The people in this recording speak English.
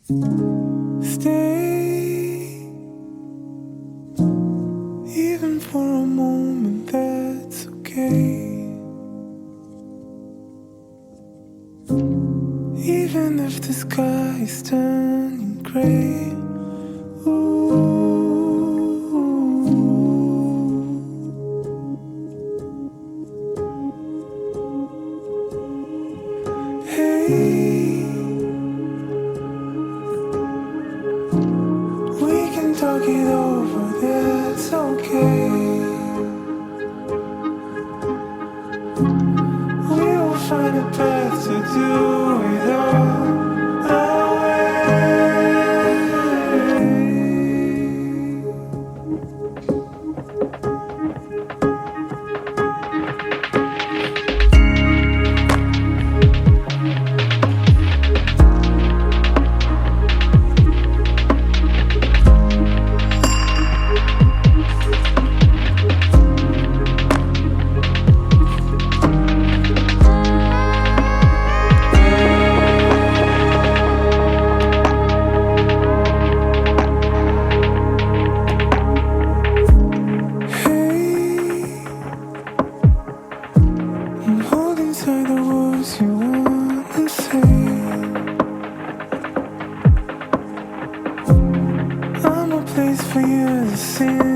Stay, even for a moment, that's okay. Even if the sky is turning gray. Hey, we can talk it over, that's okay. We will find a path to do it all our way. I'm holding tight the words you wanna say. I'm a place for you to sing.